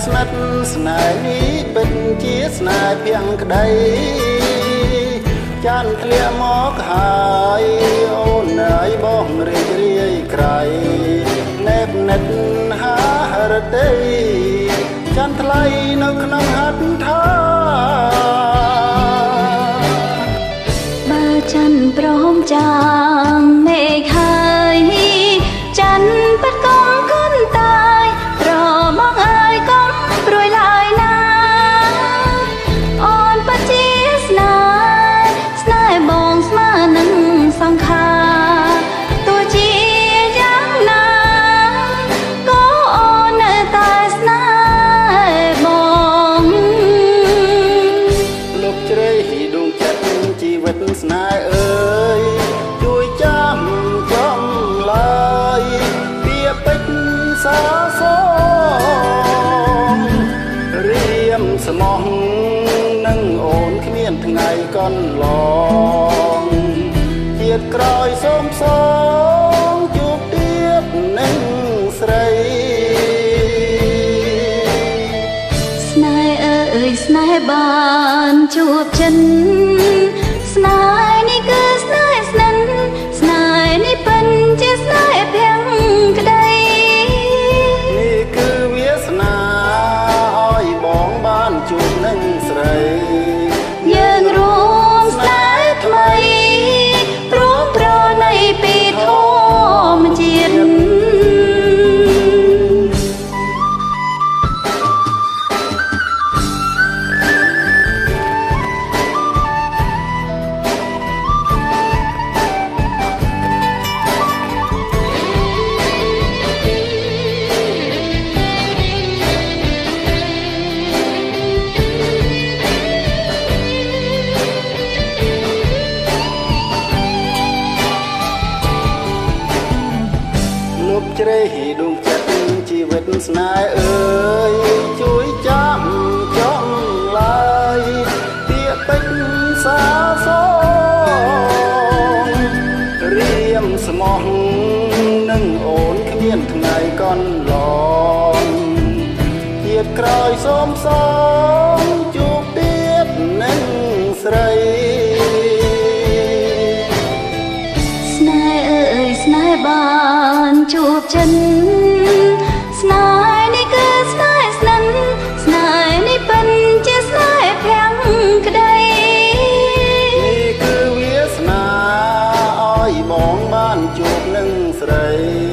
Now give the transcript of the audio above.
ស្និទ្ធស្នេហ៍នេះពិតជាស្នេហ៍ភៀងក្តីចាន់ធ្លាក់មកហើយអូនអើយបងរីករាយក្រៃណែបនិតហារតីចាន់ថ្លៃនៅក្នុងហត្ថថាបើច័ន្ទព្រមចាំមេឃហើយច័ន្ទពិតកុំគុនតាយត្រមកអើយកុំព្រួយឡើយណាអូនពិតជាស្នេហ៍បងស្មើនឹងសង្ខារទោះជាយ៉ាងណាក៏អូននៅតែស្នេហ៍បងលុបជ្រៃដួងចិត្តជីវិតស្នេហ៍អើយជួយចាំចំឡើយពីពេជ្រសាសងរៀមស្មោះនឹងអូនគ្មានថ្ងៃកន្លងជាតិក្រោយសូមសងជួបទៀតនឹងស្រីស្នេហ៍អើយស្នេហ៍បានជួបចិនស្នេហ៍នេះគឺស្នេហ៍ស្និទ្ធស្នេហ៍នេះពិតជាស្នេហ៍ភៀងក្តីនេះគឺវាសនាឲ្យបងបានជួបនឹងស្រីយើងរួមស្នេហ៍ថ្មីព្រមប្រណីពីធម្មជាតិលុបជ្រៃដួងចិត្តជីវិតស្នេហ៍អើយជួយចាំចំឡើយពាក្យពេចន៍សាសងរៀមស្មោះនឹងអូនគ្មានថ្ងៃកន្លងជាតិក្រោយសូមសងជួបទៀតនឹងស្រីស្នេហ៍អើយស្នេហ៍បានជួបចិនស្នេហ៍នេះគឺស្នេហ៍ស្និទ្ធស្នេហ៍នេះពិតជាស្នេហ៍ភៀងក្តីនេះគឺវាសនាឲ្យបងបានជួបនឹងស្រី